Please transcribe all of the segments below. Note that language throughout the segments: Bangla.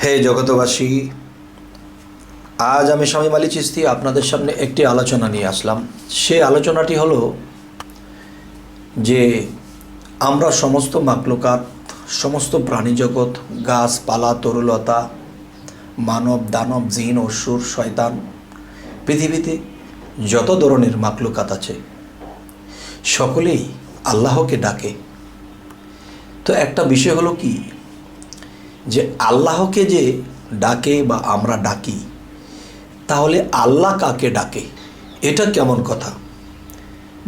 হে জগতবাসী, আজ আমি শামীম আলী চিশতি আপনাদের সামনে একটি আলোচনা নিয়ে আসলাম। সেই আলোচনাটি হলো যে আমরা সমস্ত মাকলুকাত, সমস্ত প্রাণী জগৎ, গাছপালা, তরুলতা, মানব দানব, জিন অসুর, শয়তান, পৃথিবীতে যত ধরনের মাকলুকাত আছে সকলেই আল্লাহকে ডাকে। তো একটা বিষয় হলো কি, যে আল্লাহকে যে ডাকে বা আমরা ডাকি, তাহলে আল্লাহ কাকে ডাকে? এটা কেমন কথা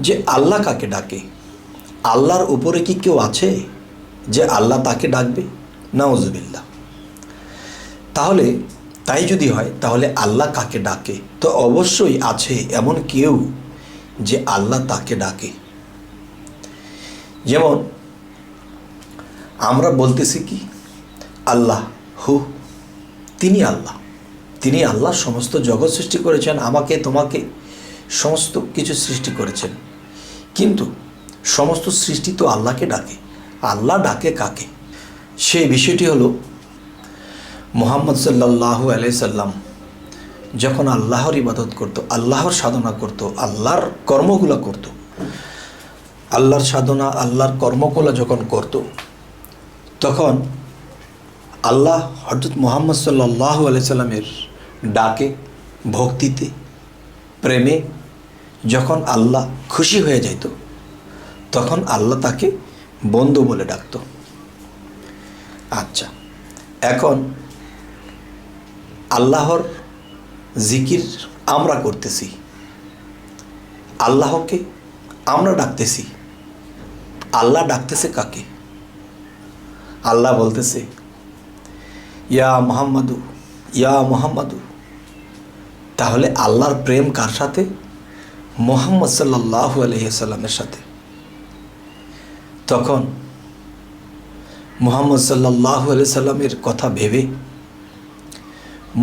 যে আল্লাহ কাকে ডাকে? আল্লাহর উপরে কি কেউ আছে যে আল্লাহ তাকে ডাকবে? নাউজুবিল্লাহ। তাহলে তাই যদি হয়, তাহলে আল্লাহ কাকে ডাকে? তো অবশ্যই আছে এমন কেউ যে আল্লাহ তাকে ডাকে। যেমন আমরা বলতেছি কি, আল্লাহ হু, তিনি আল্লাহ, তিনি আল্লাহ সমস্ত জগৎ সৃষ্টি করেছেন, আমাকে তোমাকে সমস্ত কিছু সৃষ্টি করেছেন। কিন্তু সমস্ত সৃষ্টি তো আল্লাহকে ডাকে। আল্লাহ ডাকে কাকে? সেই বিষয়টি হলো মুহাম্মদ সাল্লাল্লাহু আলাইহি সাল্লাম যখন আল্লাহর ইবাদত করত, আল্লাহর সাধনা করত, আল্লাহর কর্মগুলো করত, আল্লাহর সাধনা, আল্লাহর কর্মগুলো যখন করত, তখন আল্লাহ হযরত মুহাম্মদ সাল্লাল্লাহু আলাইহি সাল্লামের ডাকে, ভক্তিতে, প্রেমে যখন আল্লাহ খুশি হয়ে যেত, তখন আল্লাহ তাকে বন্ধু বলে ডাকত। আচ্ছা, এখন আল্লাহর জিকির আমরা করতেছি, আল্লাহকে আমরা ডাকতেছি, আল্লাহ ডাকতেছে কাকে? আল্লাহ বলতেছে ইয়া মুহাম্মাদু, ইয়া মুহাম্মাদু। তাহলে আল্লাহর প্রেম কার সাথে? মুহাম্মদ সাল্লাল্লাহু আলাইহি সাল্লামের সাথে। তখন মুহাম্মদ সাল্লাল্লাহু আলাইহি সাল্লামের কথা ভেবে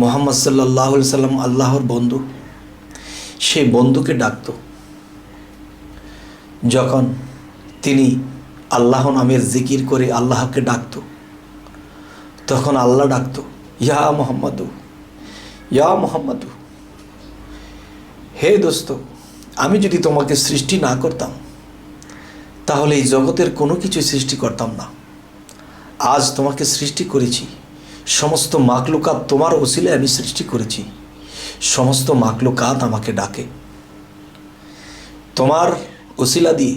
মুহাম্মদ সাল্লাল্লাহু আলাইহি সাল্লাম আল্লাহর বন্ধু, সেই বন্ধুকে ডাকত। যখন তিনি আল্লাহ নামের জিকির করে আল্লাহকে ডাকত, তখন আল্লাহ ডাকত ইয়া মুহাম্মাদু, ইয়া মুহাম্মাদু। হে দোস্ত, আমি যদি তোমাকে সৃষ্টি না করতাম, তাহলে এই জগতের কোনো কিছু সৃষ্টি করতাম না। আজ তোমাকে সৃষ্টি করেছি, সমস্ত মাকলুকাত তোমার ওসিলায় আমি সৃষ্টি করেছি। সমস্ত মাকলুকাত আমাকে ডাকে, তোমার ওসিলা দিয়ে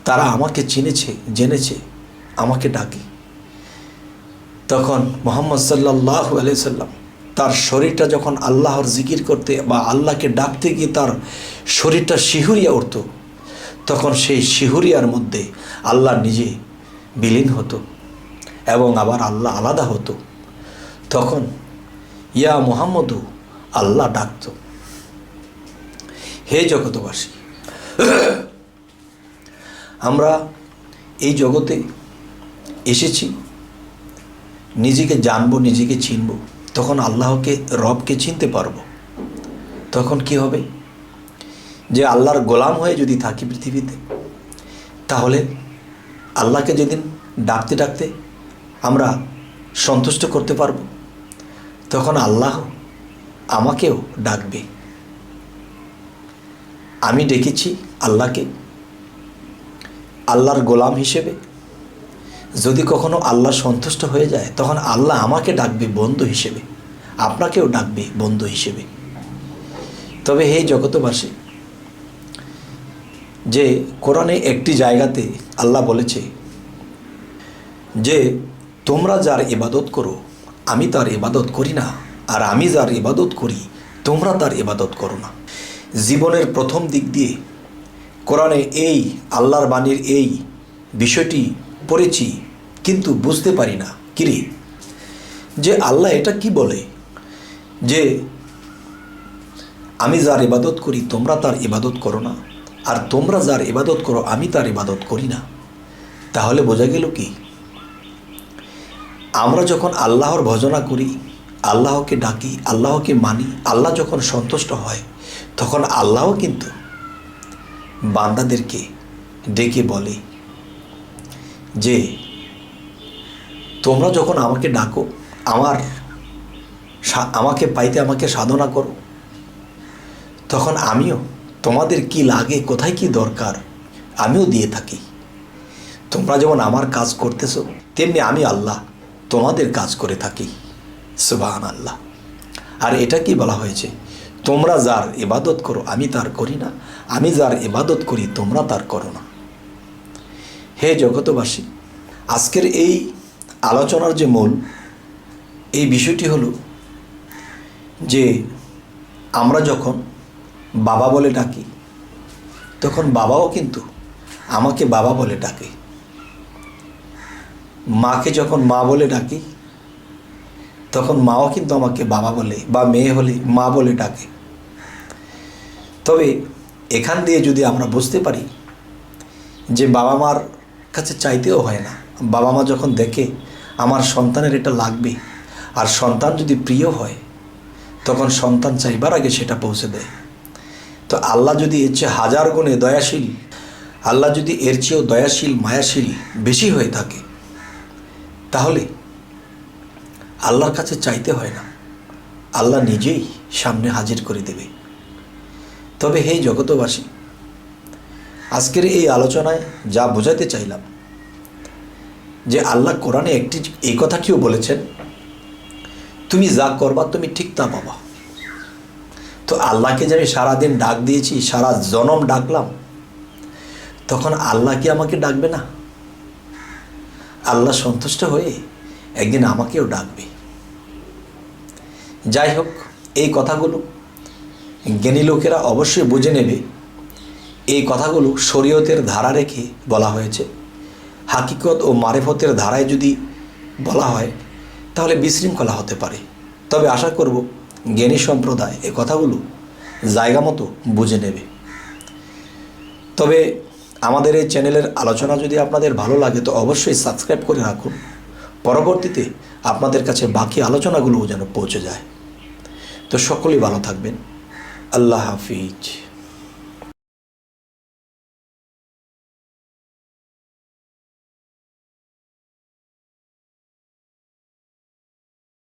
তারা আমাকে চিনেছে, জেনেছে, আমাকে ডাকে। তখন মুহাম্মদ সাল্লাল্লাহু আলাইহি সাল্লাম তার শরীরটা যখন আল্লাহর জিকির করতে বা আল্লাহকে ডাকতে গিয়ে তার শরীরটা শিহুরিয়া উঠত, তখন সেই শিহুরিয়ার মধ্যে আল্লাহ নিজে বিলীন হতো এবং আবার আল্লাহ আলাদা হতো। তখন ইয়া মুহাম্মাদু আল্লাহ ডাকত। হে জগতবাসী, আমরা এই জগতে এসেছি নিজেকে জানবো, নিজেকে চিনব, তখন আল্লাহকে, রবকে চিনতে পারবো। তখন কি হবে? যে আল্লাহর গোলাম হয়ে যদি থাকি পৃথিবীতে, তাহলে আল্লাহকে যেদিন ডাকতে ডাকতে আমরা সন্তুষ্ট করতে পারবো, তখন আল্লাহ আমাকেও ডাকবে। আমি ডেকেছি আল্লাহকে আল্লাহর গোলাম হিসেবে। যদি কখনো আল্লাহ সন্তুষ্ট হয়ে যায়, তখন আল্লাহ আমাকে ডাকবে বন্ধু হিসেবে, আপনাকেও ডাকবে বন্ধু হিসেবে। তবে হে জগতবাসী, যে কোরআনে একটি জায়গাতে আল্লাহ বলেছে যে তোমরা যার ইবাদত করো আমি তার ইবাদত করি না, আর আমি যার ইবাদত করি তোমরা তার ইবাদত করো না। জীবনের প্রথম দিক দিয়ে কোরআনে এই আল্লাহর বাণীর এই বিষয়টি পড়েছি, কিন্তু বুঝতে পারি না কিরে, যে আল্লাহ এটা কি বলে যে আমি যার ইবাদত করি তোমরা তার ইবাদত করো না, আর তোমরা যার ইবাদত করো আমি তার ইবাদত করি না। তাহলে বোঝা গেল কি, আমরা যখন আল্লাহর ভজনা করি, আল্লাহকে ডাকি, আল্লাহকে মানি, আল্লাহ যখন সন্তুষ্ট হয়, তখন আল্লাহও কিন্তু বান্দাদেরকে ডেকে বলে যে তোমরা যখন আমাকে ডাকো আমাকে পাইতে আমাকে সাধনা করো, তখন আমিও তোমাদের কি লাগে, কোথায় কি দরকার আমিও দিয়ে থাকি। তোমরা যেমন আমার কাজ করতেছো, তেমনি আমি আল্লাহ তোমাদের কাজ করে থাকি। সুবহানাল্লাহ। আর এটা কি বলা হয়েছে, তোমরা যার ইবাদত করো আমি তার করি না, আমি যার ইবাদত করি তোমরা তার করো না। হে জগতবাসী, আজকের এই আলোচনার যে মূল এই বিষয়টি হলো যে আমরা যখন বাবা বলে ডাকি, তখন বাবাও কিন্তু আমাকে বাবা বলে ডাকে। মাকে যখন মা বলে ডাকি, তখন মাও কিন্তু আমাকে বাবা বলে, বা মেয়ে হলে মা বলে ডাকে। তবে এখান দিয়ে যদি আমরা বুঝতে পারি যে বাবা মার কাছে চাইতেও হয় না, বাবা মা যখন দেখে আমার সন্তানের এটা লাগবে, আর সন্তান যদি প্রিয় হয়, তখন সন্তান চাইবার আগে সেটা পৌঁছে দেয়। তো আল্লাহ যদি এর চেয়ে হাজার গুণে দয়াশীল, আল্লাহ যদি এর চেয়েও দয়াশীল মায়াশীল বেশি হয়ে থাকে, তাহলে আল্লাহর কাছে চাইতে হয় না, আল্লাহ নিজেই সামনে হাজির করে দেবে। তবে হে জগতবাসী, আজকের এই আলোচনায় যা বোঝাতে চাইলাম যে আল্লাহ কোরআনে এই কথাটিও বলেছেন, তুমি যা করবা তুমি ঠিক তা পাবা। তো আল্লাহকে যে আমি সারাদিন ডাক দিয়েছি, সারা জনম ডাকলাম, তখন আল্লাহ কি আমাকে ডাকবে না? আল্লাহ সন্তুষ্ট হয়ে একদিন আমাকেও ডাকবে। যাই হোক, এই কথাগুলো জ্ঞানী লোকেরা অবশ্যই বুঝে নেবে। এই কথাগুলো শরীয়তের ধারা রেখে বলা হয়েছে। হাকিকত ও মারেফতের ধারায় যদি বলা হয় তাহলে বিশৃঙ্খলা হতে পারে। তবে আশা করব জ্ঞানী সম্প্রদায় এই কথাগুলো জায়গা মতো বুঝে নেবে। তবে আমাদের এই চ্যানেলের আলোচনা যদি আপনাদের ভালো লাগে তো অবশ্যই সাবস্ক্রাইব করে রাখুন, পরবর্তীতে আপনাদের কাছে বাকি আলোচনাগুলোও যেন পৌঁছে যায়। তো সকলেই ভালো থাকবেন। আল্লাহ হাফিজ।